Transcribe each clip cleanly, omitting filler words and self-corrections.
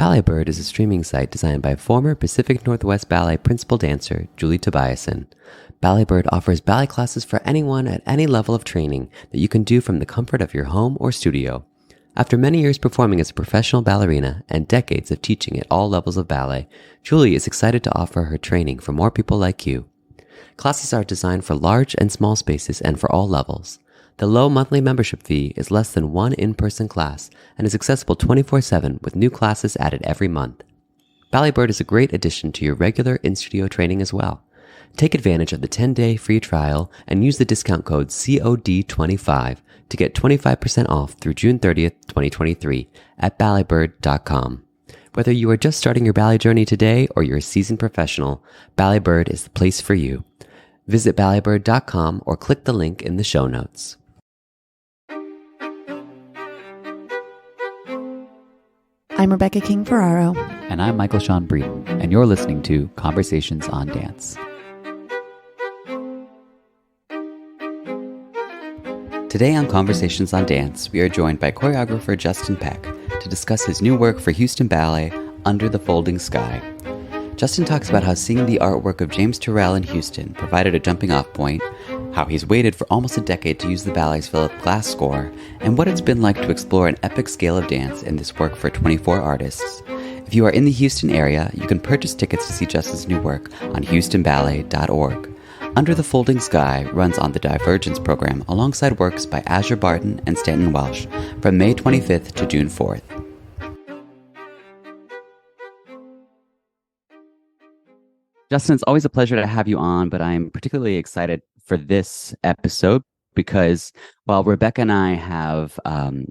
Ballet Bird is a streaming site designed by former Pacific Northwest Ballet principal dancer Julie Tobiasen. Ballet Bird offers ballet classes for anyone at any level of training that you can do from the comfort of your home or studio. After many years performing as a professional ballerina and decades of teaching at all levels of ballet, Julie is excited to offer her training for more people like you. Classes are designed for large and small spaces and for all levels. The low monthly membership fee is less than one in-person class and is accessible 24/7 with new classes added every month. Ballet Bird is a great addition to your regular in-studio training as well. Take advantage of the 10-day free trial and use the discount code COD25 to get 25% off through June 30th, 2023 at balletbird.com. Whether you are just starting your ballet journey today or you're a seasoned professional, Ballet Bird is the place for you. Visit balletbird.com or click the link in the show notes. I'm Rebecca King-Ferraro. And I'm Michael Sean Breeden, and you're listening to Conversations on Dance. Today on Conversations on Dance, we are joined by choreographer Justin Peck to discuss his new work for Houston Ballet, Under the Folding Sky. Justin talks about how seeing the artwork of James Turrell in Houston provided a jumping-off point, how he's waited for almost a decade to use the ballet's Phillip Glass score, and what it's been like to explore an epic scale of dance in this work for 24 artists. If you are in the Houston area, you can purchase tickets to see Justin's new work on houstonballet.org. Under the Folding Sky runs on the Divergence program alongside works by Aszure, Barton, and Stanton, Welch from May 25th to June 4th. Justin, it's always a pleasure to have you on, but I'm particularly excited for this episode because while Rebecca and I have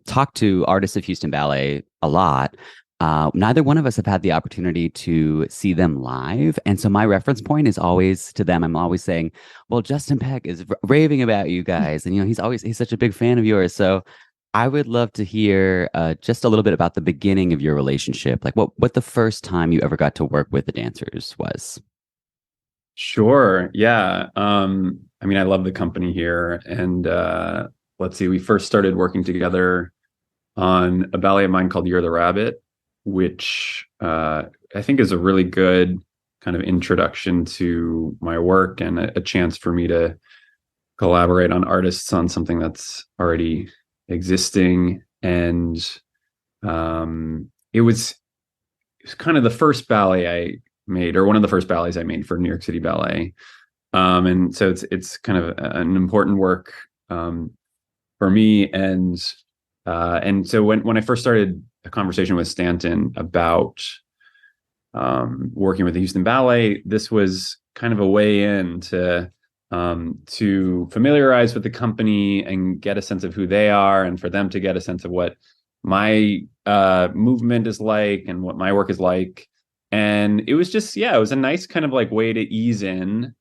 talked to artists of Houston Ballet a lot, neither one of us have had the opportunity to see them live. And so my reference point is always to them. I'm always saying, well, Justin Peck is raving about you guys. And, he's such a big fan of yours. So I would love to hear just a little bit about the beginning of your relationship. Like what the first time you ever got to work with the dancers was. Sure. Yeah. I love the company here. And let's see, we first started working together on a ballet of mine called You're the Rabbit, which I think is a really good kind of introduction to my work and a chance for me to collaborate on artists on something that's already existing. And it was kind of the first ballet I made, or one of the first ballets I made for New York City Ballet. And so it's kind of an important work for me. And so when I first started a conversation with Stanton about working with the Houston Ballet, this was kind of a way in to familiarize with the company and get a sense of who they are, and for them to get a sense of what my movement is like and what my work is like. And it was just, it was a nice kind of like way to ease in.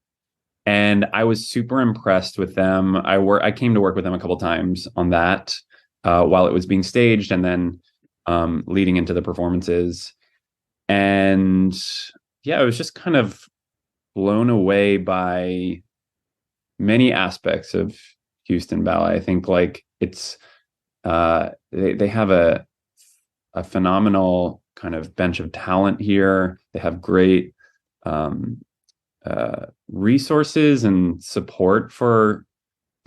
And I was super impressed with them. I came to work with them a couple times on that while it was being staged, and then leading into the performances. And I was just kind of blown away by many aspects of Houston Ballet. I think like it's they have a phenomenal kind of bench of talent here. They have great resources and support for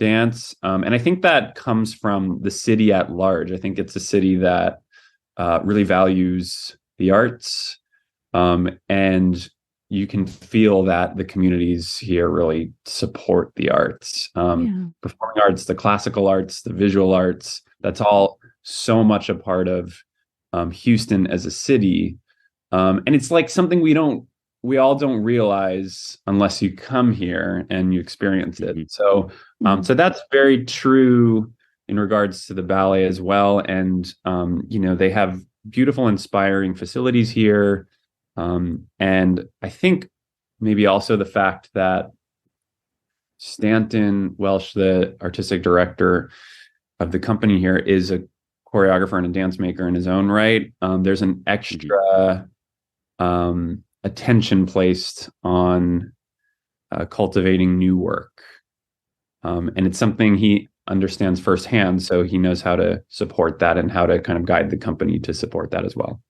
dance. And I think that comes from the city at large. I think it's a city that really values the arts. And you can feel that the communities here really support the arts. Performing arts, the classical arts, the visual arts, that's all so much a part of Houston as a city. And it's like something we all don't realize unless you come here and you experience it. So that's very true in regards to the ballet as well. And, they have beautiful, inspiring facilities here. And I think maybe also the fact that Stanton Welch, the artistic director of the company here, is a choreographer and a dance maker in his own right. There's an extra attention placed on cultivating new work. And it's something he understands firsthand, so he knows how to support that and how to kind of guide the company to support that as well.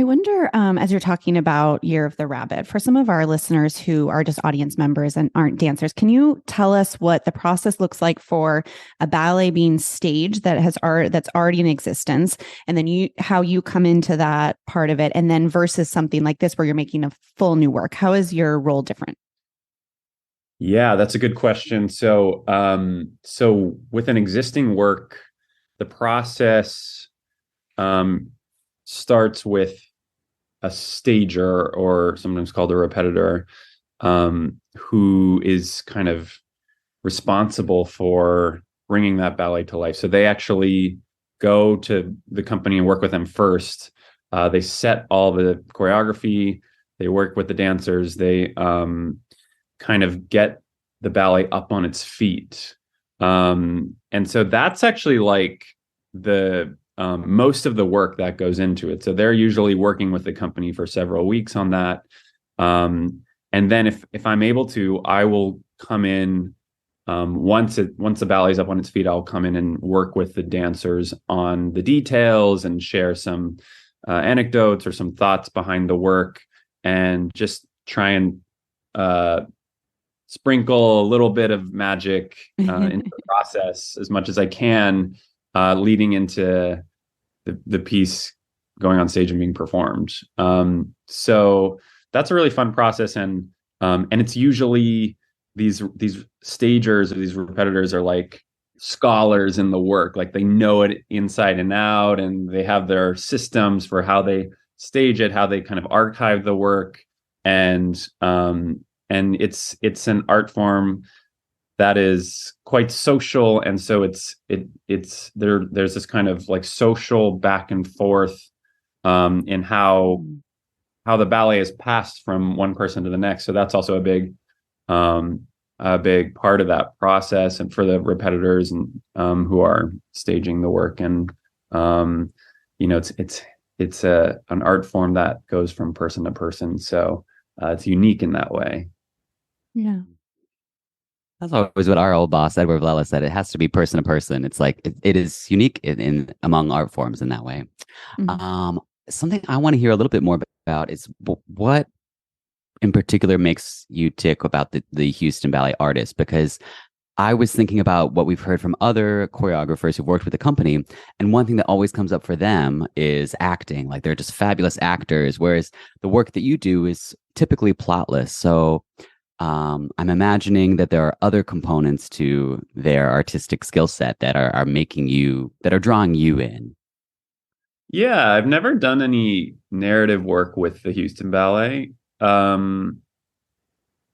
I wonder, as you're talking about Year of the Rabbit, for some of our listeners who are just audience members and aren't dancers, can you tell us what the process looks like for a ballet being staged that's already in existence, and then how you come into that part of it, and then versus something like this where you're making a full new work? How is your role different? Yeah, that's a good question. So, with an existing work, the process starts with a stager, or sometimes called a repetitor, who is kind of responsible for bringing that ballet to life. So they actually go to the company and work with them first. They set all the choreography. They work with the dancers. They kind of get the ballet up on its feet. And so that's actually like the most of the work that goes into it. So they're usually working with the company for several weeks on that. And then if I'm able to, I will come in once the ballet's up on its feet, I'll come in and work with the dancers on the details and share some anecdotes or some thoughts behind the work, and just try and sprinkle a little bit of magic into the process as much as I can, leading into the piece going on stage and being performed. So that's a really fun process, and it's usually these stagers or these repetitors are like scholars in the work, like they know it inside and out, and they have their systems for how they stage it, how they kind of archive the work, and it's an art form that is quite social, and so there's this kind of like social back and forth in how the ballet is passed from one person to the next. So that's also a big part of that process, and for the repetitors and who are staging the work. And it's an art form that goes from person to person, so it's unique in that way. Yeah. That's always what our old boss, Edward Vlela, said. It has to be person to person. It's like it is unique in among art forms in that way. Mm-hmm. Something I want to hear a little bit more about is what in particular makes you tick about the Houston Ballet artists, because I was thinking about what we've heard from other choreographers who've worked with the company, and one thing that always comes up for them is acting. Like they're just fabulous actors, whereas the work that you do is typically plotless. So I'm imagining that there are other components to their artistic skill set that are drawing you in. Yeah, I've never done any narrative work with the Houston Ballet. Be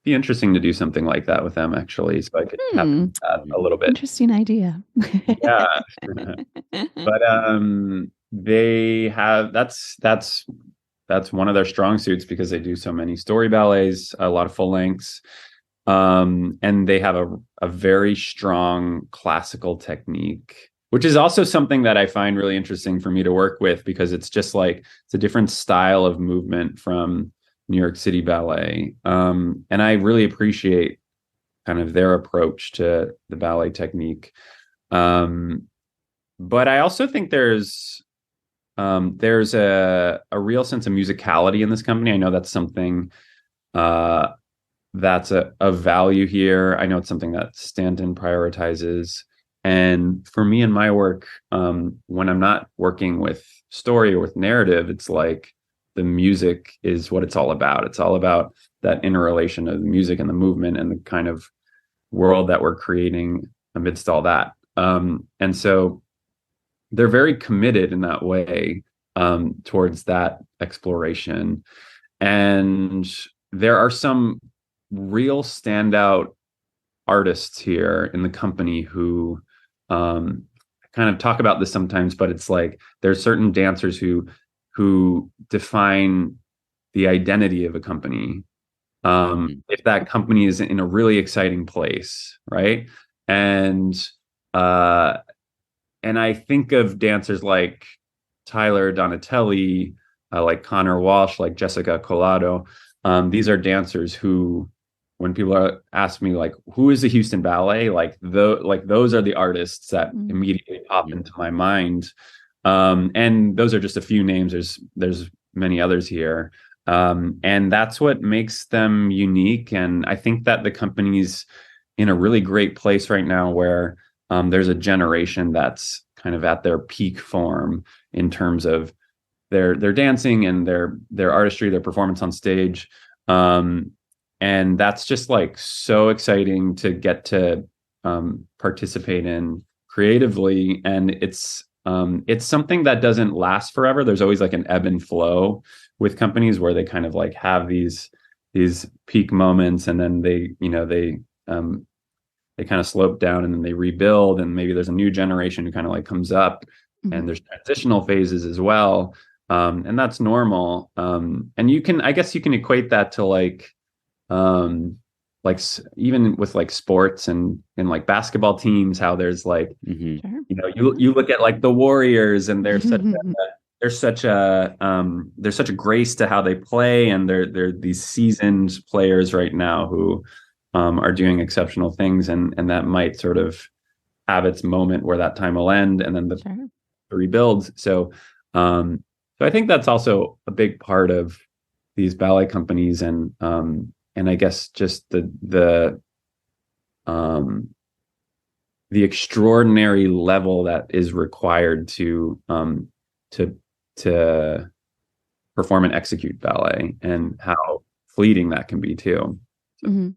interesting to do something like that with them, actually, so I could tap into that a little bit. Interesting idea. Yeah. But they have that's one of their strong suits, because they do so many story ballets, a lot of full lengths, and they have a very strong classical technique, which is also something that I find really interesting for me to work with, because it's just like it's a different style of movement from New York City Ballet, and I really appreciate kind of their approach to the ballet technique. But I also think there's a real sense of musicality in this company. I know that's something that's a value here. I know it's something that Stanton prioritizes. And for me in my work, when I'm not working with story or with narrative, it's like the music is what it's all about. It's all about that interrelation of the music and the movement and the kind of world that we're creating amidst all that. And so they're very committed in that way towards that exploration. And there are some real standout artists here in the company who kind of talk about this sometimes, but it's like there's certain dancers who define the identity of a company. If that company is in a really exciting place, right? And I think of dancers like Tyler Donatelli, like Connor Walsh, like Jessica Collado. These are dancers who, when people ask me like, who is the Houston Ballet? Like those are the artists that immediately pop into my mind. And those are just a few names. There's many others here. And that's what makes them unique. And I think that the company's in a really great place right now where there's a generation that's kind of at their peak form in terms of their dancing and their artistry, their performance on stage. And that's just like so exciting to get to participate in creatively. And it's something that doesn't last forever. There's always like an ebb and flow with companies where they kind of like have these peak moments, and then they kind of slope down, and then they rebuild, and maybe there's a new generation who kind of like comes up, and there's transitional phases as well. And that's normal. And I guess you can equate that to like even with like sports and like basketball teams, how there's like, Sure. you look at like the Warriors, and there's such a grace to how they play, and they're these seasoned players right now who are doing exceptional things, and that might sort of have its moment where that time will end, and then the rebuild. So I think that's also a big part of these ballet companies, and I guess just the extraordinary level that is required to perform and execute ballet, and how fleeting that can be too. Mm-hmm.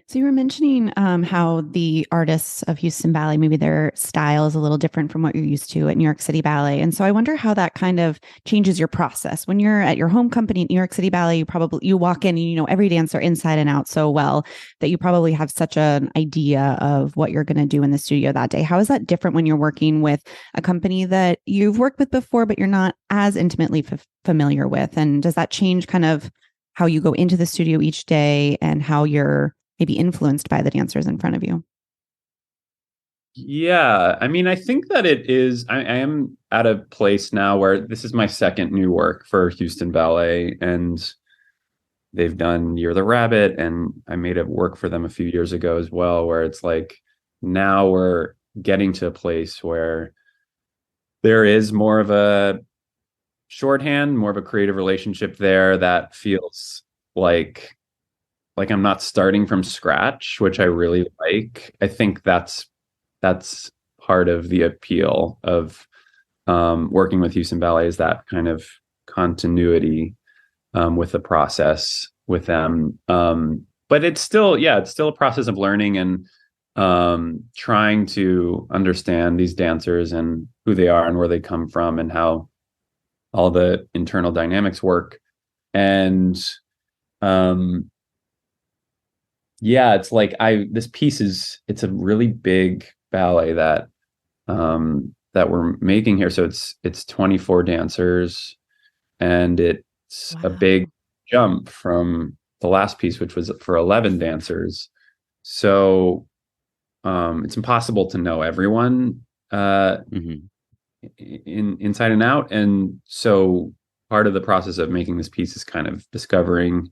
So you were mentioning how the artists of Houston Ballet, maybe their style is a little different from what you're used to at New York City Ballet. And so I wonder how that kind of changes your process. When you're at your home company, New York City Ballet, you walk in and you know every dancer inside and out so well that you probably have such an idea of what you're going to do in the studio that day. How is that different when you're working with a company that you've worked with before, but you're not as intimately familiar with? And does that change kind of how you go into the studio each day and how you're maybe influenced by the dancers in front of you? Yeah, I mean, I think that it is. I am at a place now where this is my second new work for Houston Ballet, and they've done Year of the Rabbit, and I made a work for them a few years ago as well, where it's like now we're getting to a place where there is more of a shorthand, more of a creative relationship there that feels like I'm not starting from scratch, which I really like. I think that's part of the appeal of working with Houston Ballet, is that kind of continuity with the process with them. But it's still a process of learning and trying to understand these dancers and who they are and where they come from and how all the internal dynamics work. And it's like this piece it's a really big ballet that we're making here. So it's 24 dancers, and it's a big jump from the last piece, which was for 11 dancers. So it's impossible to know everyone inside and out. And so part of the process of making this piece is kind of discovering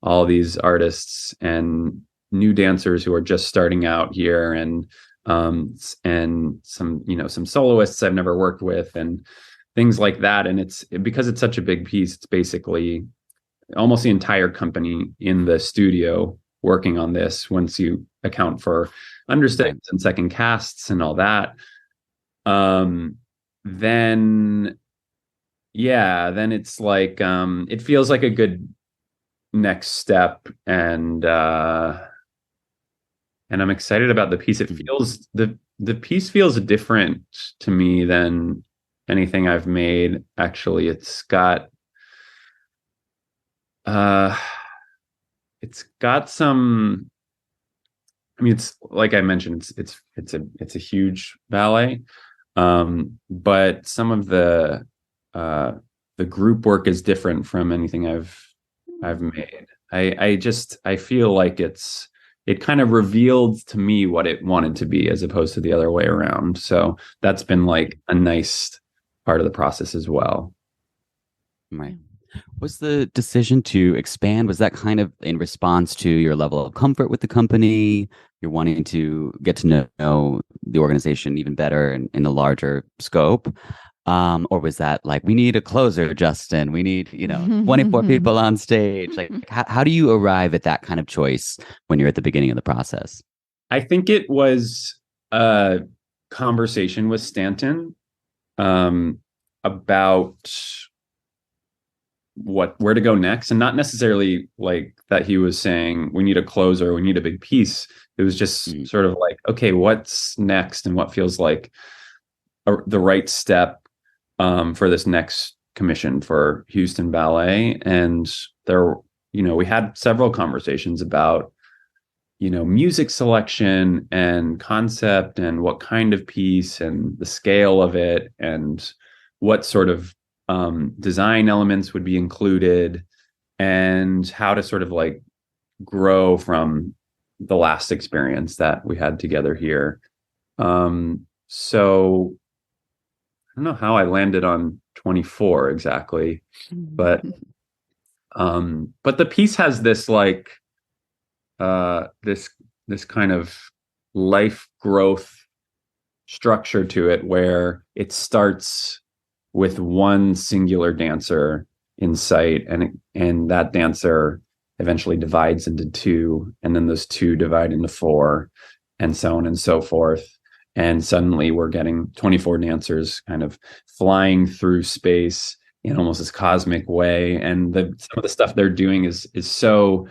all these artists and new dancers who are just starting out here, and some some soloists I've never worked with and things like that. And it's because it's such a big piece, it's basically almost the entire company in the studio working on this, once you account for understudies and second casts and all that. Then it's like it feels like a good next step, and I'm excited about the piece. It feels the piece feels different to me than anything I've made. Actually, it's got some. I mean, it's like I mentioned, it's a huge ballet, but some of the group work is different from anything I've made. I feel like it kind of revealed to me what it wanted to be, as opposed to the other way around. So that's been like a nice part of the process as well. Right. Was the decision to expand, was that kind of in response to your level of comfort with the company? You're wanting to get to know the organization even better in a larger scope? Or was that like, we need a closer, Justin? We need, 24 people on stage. Like, how do you arrive at that kind of choice when you're at the beginning of the process? I think it was a conversation with Stanton about where to go next, and not necessarily like that he was saying we need a closer, we need a big piece. It was just sort of like, okay, what's next, and what feels like the right step for this next commission for Houston Ballet. And there, we had several conversations about music selection and concept and what kind of piece and the scale of it and what sort of design elements would be included and how to sort of like grow from the last experience that we had together here. So I don't know how I landed on 24 exactly, but the piece has this like this kind of life growth structure to it, where it starts with one singular dancer in sight, and that dancer eventually divides into two, and then those two divide into four, and so on and so forth. And suddenly we're getting 24 dancers kind of flying through space in almost this cosmic way. And some of the stuff they're doing is so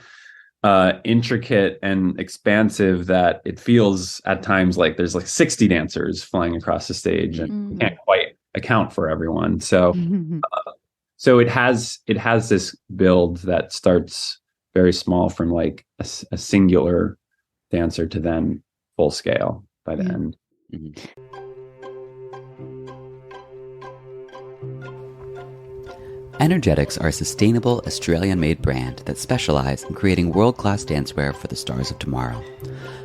intricate and expansive that it feels at times like there's like 60 dancers flying across the stage, and you can't quite account for everyone. So it has this build that starts very small from like a singular dancer to then full scale by the end. Energetics are a sustainable Australian-made brand that specialize in creating world-class dancewear for the stars of tomorrow.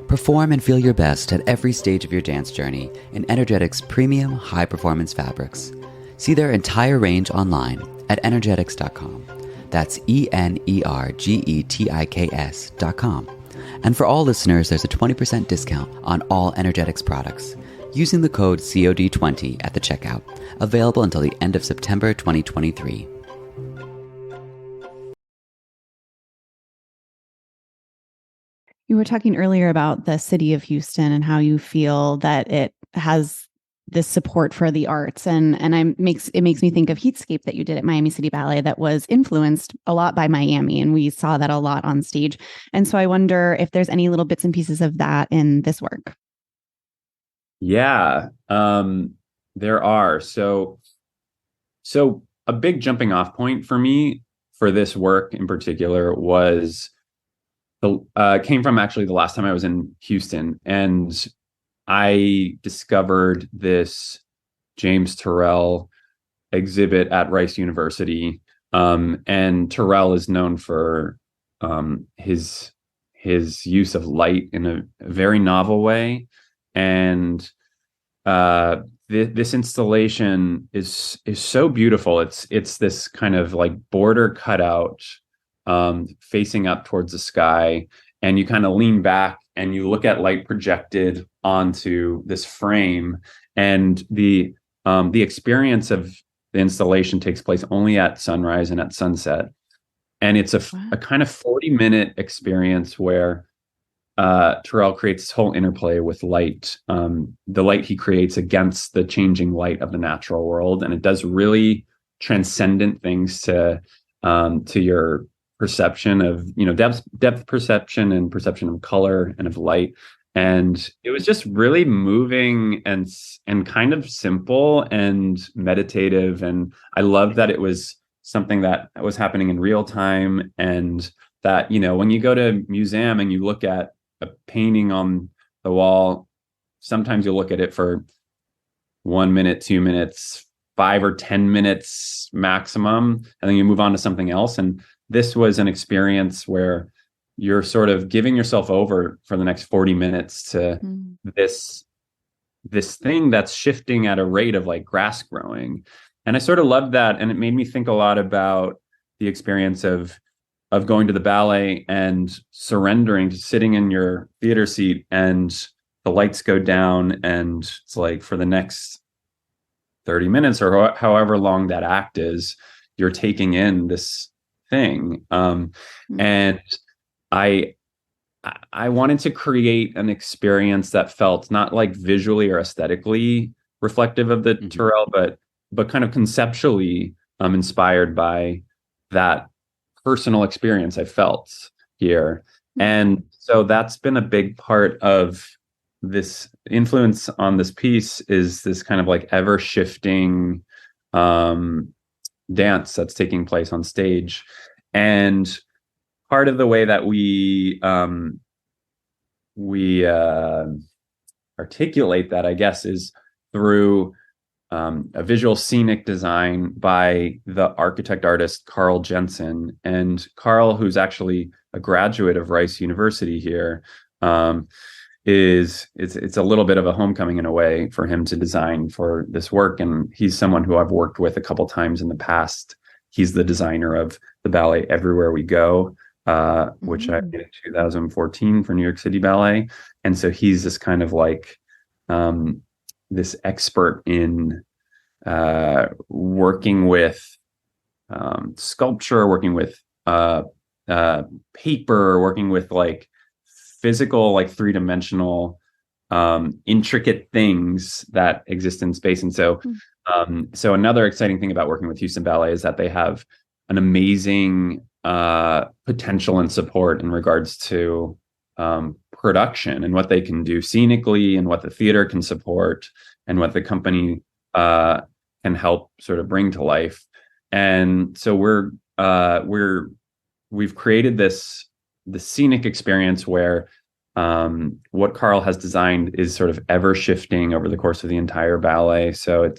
Perform and feel your best at every stage of your dance journey in Energetics premium high-performance fabrics. See their entire range online at energetics.com. That's ENERGETIKS.com. And for all listeners, there's a 20% discount on all Energetics products using the code COD20 at the checkout, available until the end of September 2023. You were talking earlier about the city of Houston and how you feel that it has this support for the arts, and it makes me think of Heatscape that you did at Miami City Ballet that was influenced a lot by Miami, and we saw that a lot on stage. And so I wonder if there's any little bits and pieces of that in this work. Yeah, there are. So a big jumping off point for me for this work in particular was came from actually the last time I was in Houston, and I discovered this James Turrell exhibit at Rice University. And Turrell is known for his use of light in a very novel way. And this installation is so beautiful. It's this kind of like border cutout facing up towards the sky, and you kind of lean back and you look at light projected onto this frame, and the experience of the installation takes place only at sunrise and at sunset. And it's a kind of 40-minute experience where Turrell creates this whole interplay with light, the light he creates against the changing light of the natural world. And it does really transcendent things to your perception of, depth perception and perception of color and of light. And it was just really moving and kind of simple and meditative. And I loved that it was something that was happening in real time. And that, when you go to a museum and you look at a painting on the wall, sometimes you'll look at it for 1 minute, 2 minutes, 5 or 10 minutes maximum, and then you move on to something else. And this was an experience where you're sort of giving yourself over for the next 40 minutes to this thing that's shifting at a rate of like grass growing. And I sort of loved that. And it made me think a lot about the experience of going to the ballet and surrendering to sitting in your theater seat, and the lights go down, and it's like for the next 30 minutes or however long that act is, you're taking in this thing. And I wanted to create an experience that felt not like visually or aesthetically reflective of the Turrell, but kind of conceptually inspired by that personal experience I felt here. And so that's been a big part of this influence on this piece, is this kind of like ever shifting dance that's taking place on stage. And part of the way that we articulate that, I guess, is through a visual scenic design by the architect artist Carl Jensen. And Carl, who's actually a graduate of Rice University here, it's a little bit of a homecoming in a way for him to design for this work. And he's someone who I've worked with a couple times in the past. He's the designer of the ballet Everywhere We Go, which I did in 2014 for New York City Ballet. And so he's this kind of like this expert in working with sculpture, working with paper, working with like physical, like three-dimensional, intricate things that exist in space. And so, so another exciting thing about working with Houston Ballet is that they have an amazing potential and support in regards to production and what they can do scenically, and what the theater can support, and what the company can help sort of bring to life. And so we've created the scenic experience where what Carl has designed is sort of ever shifting over the course of the entire ballet. So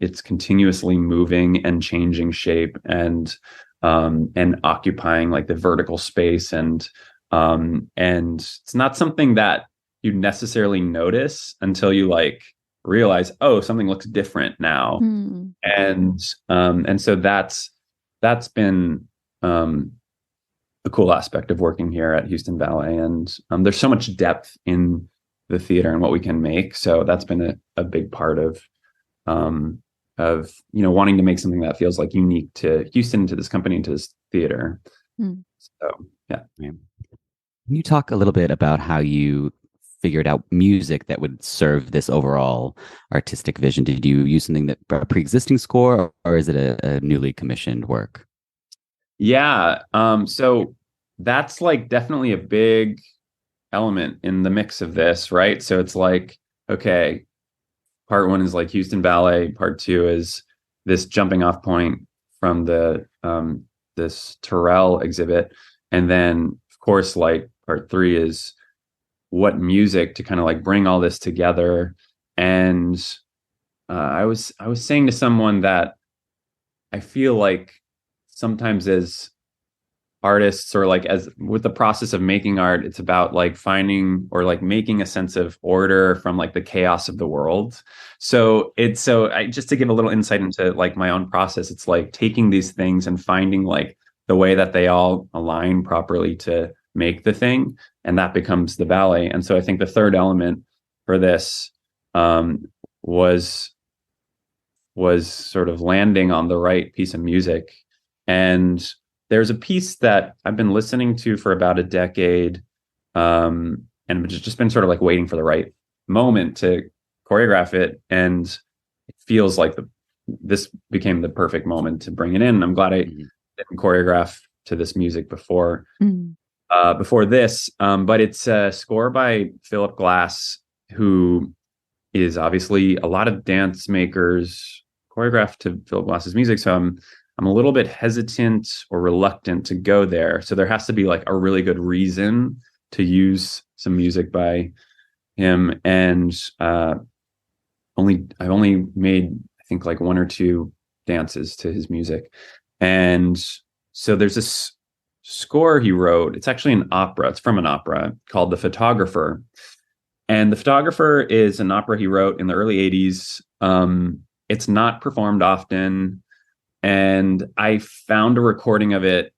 it's continuously moving and changing shape and occupying like the vertical space, and it's not something that you necessarily notice until you like realize, oh, something looks different now. And so that's been a cool aspect of working here at Houston Ballet. And there's so much depth in the theater and what we can make. So that's been a big part of wanting to make something that feels like unique to Houston, to this company, to this theater. So yeah. Can you talk a little bit about how you figured out music that would serve this overall artistic vision? Did you use something that a pre-existing score, or is it a newly commissioned work? Yeah. So that's like definitely a big element in the mix of this, right? So it's like, okay, part one is like Houston Ballet. Part two is this jumping off point from the this Turrell exhibit. And then of course, like part three is what music to kind of like bring all this together. And I was saying to someone that I feel like sometimes as artists, or like as with the process of making art, it's about like finding or like making a sense of order from like the chaos of the world. So just to give a little insight into like my own process, it's like taking these things and finding like the way that they all align properly to make the thing, and that becomes the ballet. And so I think the third element for this was sort of landing on the right piece of music. And there's a piece that I've been listening to for about a decade, and just been sort of like waiting for the right moment to choreograph it. And it feels like this became the perfect moment to bring it in. I'm glad I didn't choreograph to this music before this, but it's a score by Phillip Glass, who is obviously a lot of dance makers choreographed to Phillip Glass's music. So I'm a little bit hesitant or reluctant to go there. So there has to be like a really good reason to use some music by him. And I've only made, I think, like one or two dances to his music. And so there's this score he wrote. It's actually an opera. It's from an opera called The Photographer. And The Photographer is an opera he wrote in the early 80s. It's not performed often. And I found a recording of it,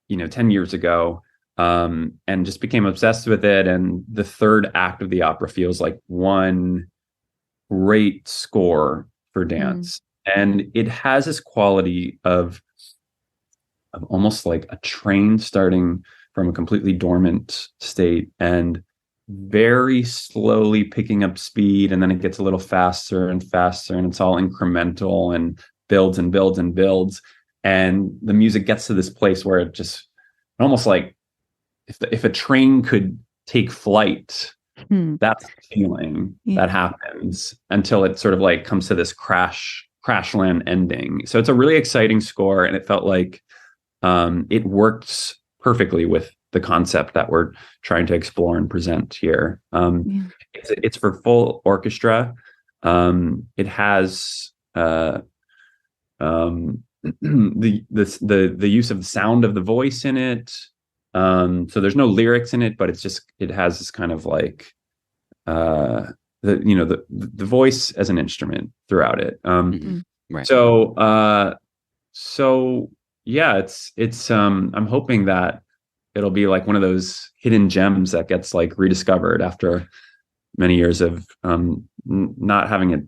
10 years ago, and just became obsessed with it. And the third act of the opera feels like one great score for dance. And it has this quality of almost like a train starting from a completely dormant state and very slowly picking up speed, and then it gets a little faster and faster, and it's all incremental and builds and builds and builds, and the music gets to this place where it just almost like if a train could take flight, that's the feeling that happens until it sort of like comes to this crash land ending. So it's a really exciting score, and it felt like it works perfectly with the concept that we're trying to explore and present here. It's for full orchestra. It has the use of the sound of the voice in it. So there's no lyrics in it, but it has this kind of like the voice as an instrument throughout it. Right. So yeah, it's I'm hoping that it'll be like one of those hidden gems that gets like rediscovered after many years of not having it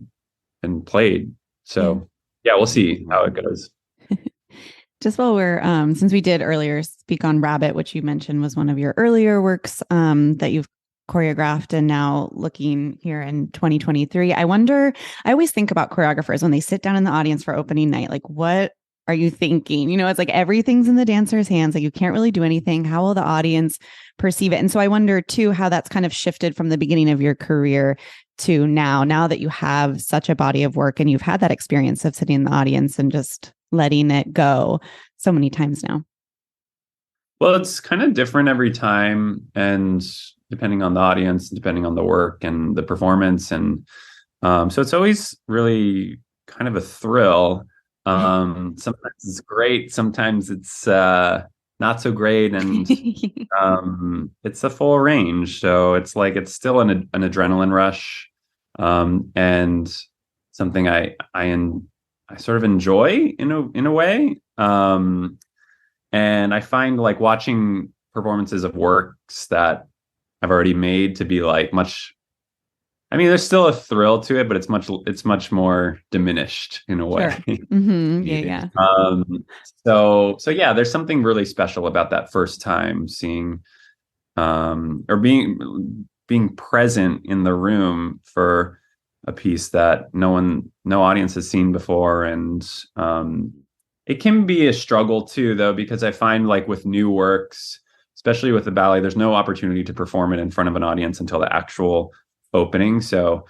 been played. So yeah, we'll see how it goes. Just while we're, since we did earlier speak on Rabbit, which you mentioned was one of your earlier works that you've choreographed, and now looking here in 2023, I always think about choreographers when they sit down in the audience for opening night, like, what are you thinking? It's like everything's in the dancer's hands. Like you can't really do anything. How will the audience perceive it? And so I wonder too, how that's kind of shifted from the beginning of your career to now that you have such a body of work and you've had that experience of sitting in the audience and just letting it go so many times now. Well, it's kind of different every time, and depending on the audience, depending on the work and the performance. And so it's always really kind of a thrill. Sometimes it's great, sometimes it's not so great, and it's a full range. So it's like it's still an adrenaline rush, and something I sort of enjoy in a way. And I find like watching performances of works that I've already made to be like much. I mean, there's still a thrill to it, but it's much more diminished in a way. Sure. Yeah. So yeah, there's something really special about that first time seeing, or being present in the room for a piece that no audience has seen before. And it can be a struggle too, though, because I find like with new works, especially with the ballet, there's no opportunity to perform it in front of an audience until the actual opening. So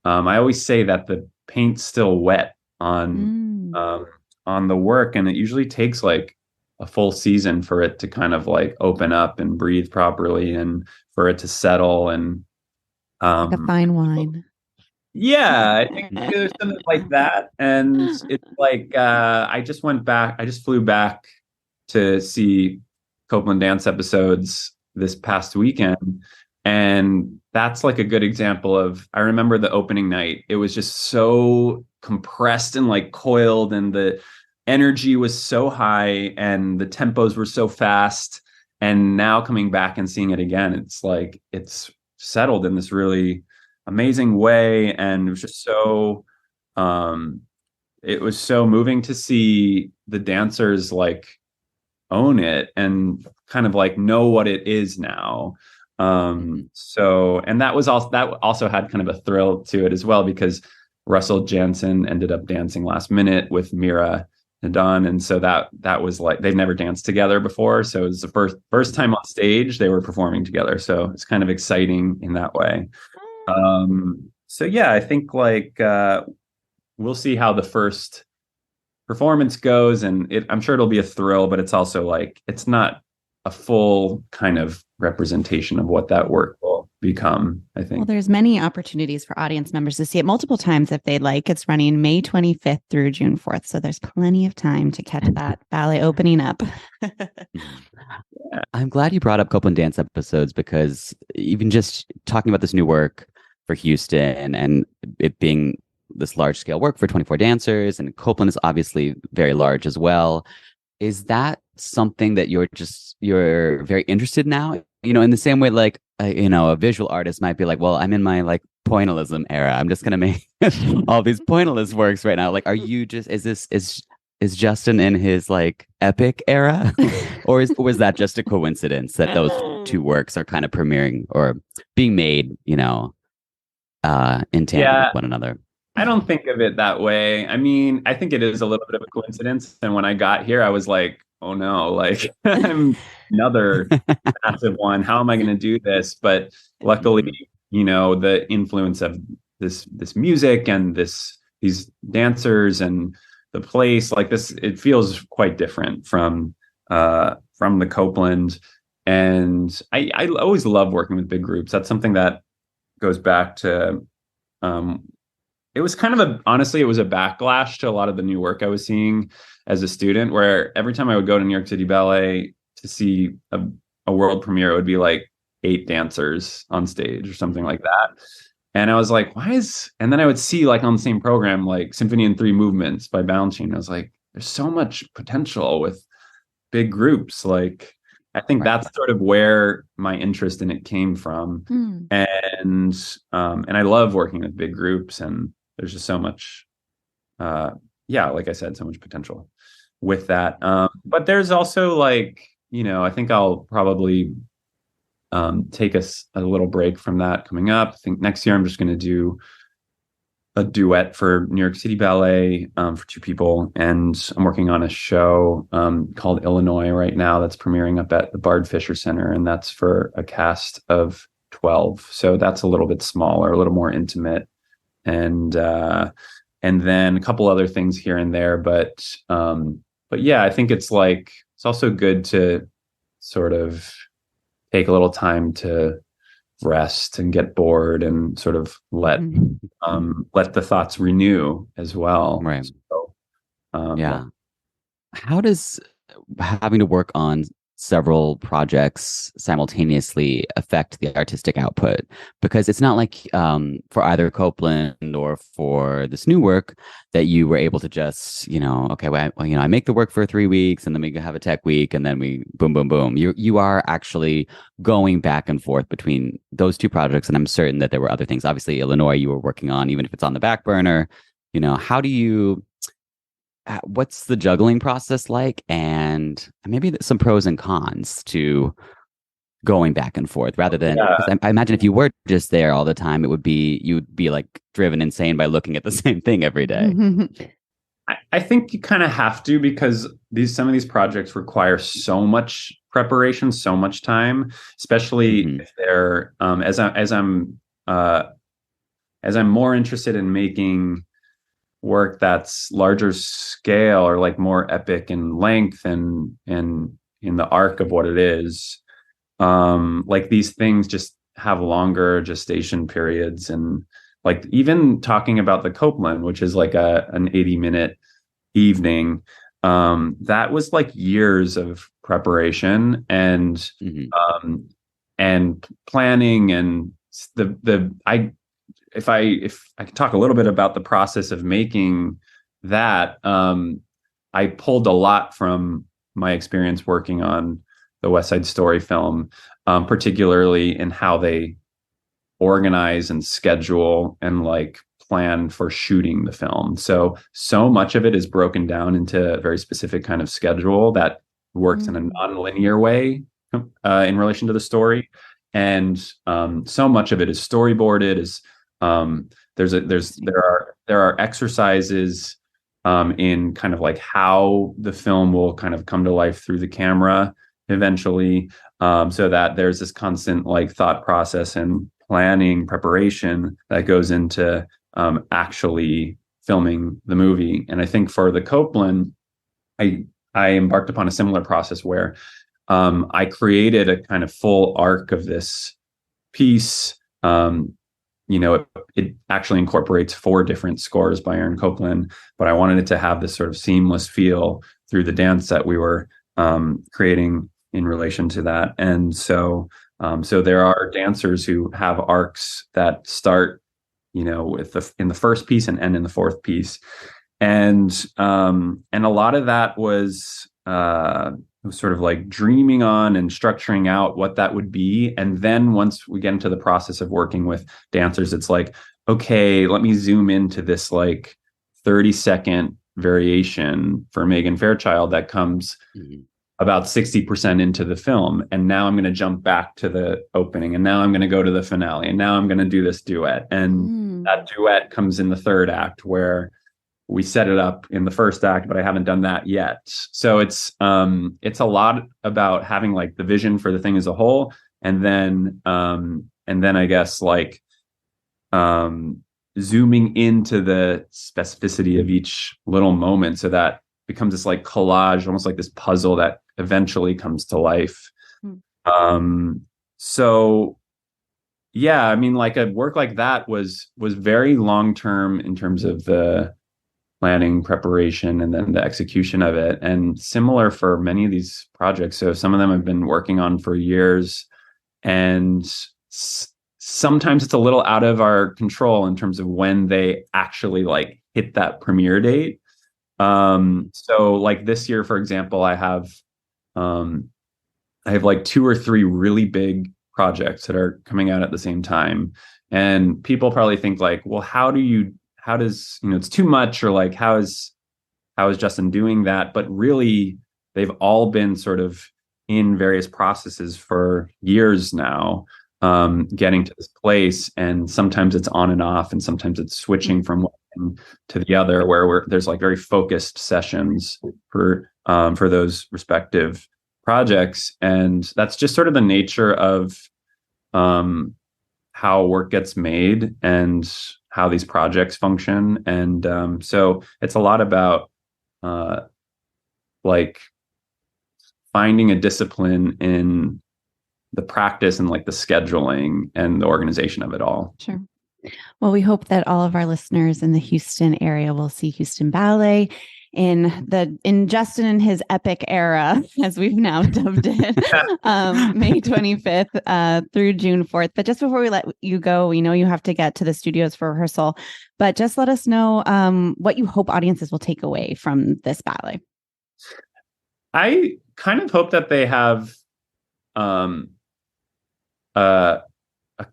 I always say that the paint's still wet on the work, and it usually takes like a full season for it to kind of like open up and breathe properly, and for it to settle. And like a fine wine. Yeah, I think there's something like that. And it's like I just flew back to see Copeland dance episodes this past weekend. And that's like a good example of, I remember the opening night, it was just so compressed and like coiled, and the energy was so high and the tempos were so fast. And now coming back and seeing it again, it's like, it's settled in this really amazing way. And it was just so, it was so moving to see the dancers like own it and kind of like know what it is now. So, and that also had kind of a thrill to it as well, because Russell Jansen ended up dancing last minute with Mira Nadon. And so that was like, they've never danced together before. So it was the first time on stage they were performing together. So it's kind of exciting in that way. So yeah, I think like, we'll see how the first performance goes, and I'm sure it'll be a thrill, but it's also like, it's not a full kind of representation of what that work will become, I think. Well, there's many opportunities for audience members to see it multiple times if they'd like. It's running May 25th through June 4th. So there's plenty of time to catch that ballet opening up. I'm glad you brought up Copeland dance episodes, because even just talking about this new work for Houston and it being this large scale work for 24 dancers, and Copeland is obviously very large as well. Is that something that you're very interested in now? In the same way, like a visual artist might be like, well, I'm in my like pointillism era. I'm just gonna make all these pointillist works right now. Like, are you just is Justin in his like epic era, or was that just a coincidence that those two works are kind of premiering or being made, in tandem with one another? I don't think of it that way. I mean, I think it is a little bit of a coincidence. And when I got here, I was like, oh no, like I'm another massive one. How am I going to do this? But luckily, the influence of this music and these dancers and the place like this, it feels quite different from the Copeland. And I always love working with big groups. That's something that goes back to it was kind of honestly, it was a backlash to a lot of the new work I was seeing as a student, where every time I would go to New York City Ballet to see a world premiere, it would be like 8 dancers on stage or something like that. And I was like, and then I would see like on the same program, like Symphony in 3 Movements by Balanchine. I was like, there's so much potential with big groups. Like, I think that's sort of where my interest in it came from. And I love working with big groups, and there's just so much, like I said, so much potential with that. But there's also like, I think I'll probably take a little break from that coming up. I think next year I'm just going to do a duet for New York City Ballet for 2 people. And I'm working on a show called Illinois right now that's premiering up at the Bard Fisher Center. And that's for a cast of 12. So that's a little bit smaller, a little more intimate. And then a couple other things here and there. But yeah, I think it's also good to sort of take a little time to rest and get bored and sort of let the thoughts renew as well. Right. So, yeah. How does having to work on several projects simultaneously affect the artistic output? Because it's not like for either Copeland or for this new work that you were able to just, okay, well, I make the work for 3 weeks and then we have a tech week and then we boom, boom, boom. You are actually going back and forth between those 2 projects. And I'm certain that there were other things. Obviously, Illinois you were working on, even if it's on the back burner. How do you... what's the juggling process like, and maybe some pros and cons to going back and forth rather than I imagine if you were just there all the time, you'd be like driven insane by looking at the same thing every day. I think you kind of have to, because some of these projects require so much preparation, so much time, especially if they're as I'm more interested in making work that's larger scale or like more epic in length and in the arc of what it is. Like these things just have longer gestation periods, and like even talking about the Copeland, which is like an 80-minute evening, that was like years of preparation and planning, and if I could talk a little bit about the process of making that, I pulled a lot from my experience working on the West Side Story film, particularly in how they organize and schedule and like plan for shooting the film. So much of it is broken down into a very specific kind of schedule that works in a non-linear way in relation to the story. And so much of it is storyboarded, there are exercises in kind of like how the film will kind of come to life through the camera eventually, so that there's this constant like thought process and planning preparation that goes into actually filming the movie. And I think for the Copeland, I embarked upon a similar process where I created a kind of full arc of this piece. It actually incorporates 4 different scores by Aaron Copland, but I wanted it to have this sort of seamless feel through the dance that we were creating in relation to that. And so there are dancers who have arcs that start, in the first piece and end in the 4th piece. And a lot of that was sort of like dreaming on and structuring out what that would be. And then once we get into the process of working with dancers, it's like, okay, let me zoom into this like 30-second variation for Megan Fairchild that comes about 60% into the film. And now I'm going to jump back to the opening, and now I'm going to go to the finale, and now I'm going to do this duet. And that duet comes in the third act, where we set it up in the first act, but I haven't done that yet. So it's a lot about having like the vision for the thing as a whole. And then I guess like zooming into the specificity of each little moment, so that becomes this like collage, almost like this puzzle that eventually comes to life. So yeah, I mean, like a work like that was very long-term in terms of the planning, preparation, and then the execution of it. And similar for many of these projects. So some of them I've been working on for years, and sometimes it's a little out of our control in terms of when they actually like hit that premiere date. So like this year, for example, I have like 2 or 3 really big projects that are coming out at the same time. And people probably think like, well, how does, it's too much, or like, how is Justin doing that? But really, they've all been sort of in various processes for years now, getting to this place. And sometimes it's on and off, and sometimes it's switching from one to the other, where there's like very focused sessions for those respective projects. And that's just sort of the nature of how work gets made and how these projects function. And so it's a lot about like finding a discipline in the practice and like the scheduling and the organization of it all. Sure. Well, we hope that all of our listeners in the Houston area will see Houston Ballet in Justin and his epic era, as we've now dubbed it, May 25th through June 4th. But just before we let you go, we know you have to get to the studios for rehearsal, but just let us know what you hope audiences will take away from this ballet. I kind of hope that they have a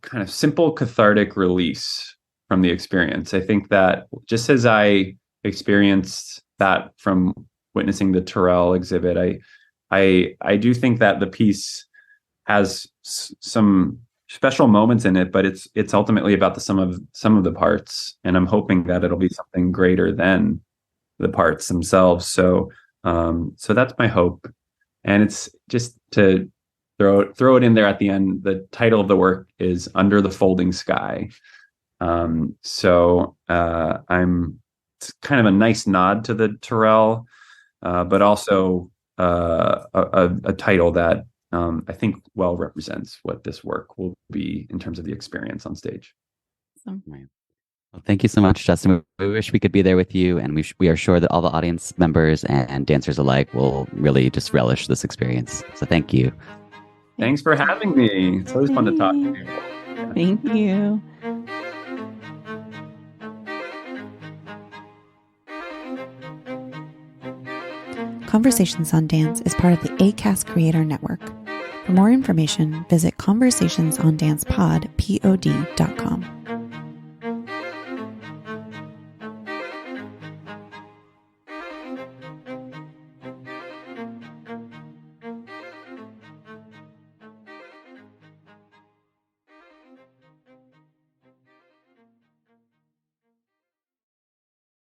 kind of simple cathartic release from the experience. I think that just as I experienced that from witnessing the Turrell exhibit, I do think that the piece has some special moments in it, but it's ultimately about the sum of the parts, and I'm hoping that it'll be something greater than the parts themselves. So that's my hope, and it's just to throw it in there at the end. The title of the work is Under the Folding Sky. It's kind of a nice nod to the Turrell, but also a title that I think well represents what this work will be in terms of the experience on stage. Awesome. Well, thank you so much, Justin. We wish we could be there with you, and we are sure that all the audience members and dancers alike will really just relish this experience. So thank you. Thanks for having me. It's always fun to talk to you. Thank you. Conversations on Dance is part of the ACAST Creator Network. For more information, visit conversationsondancepod.com.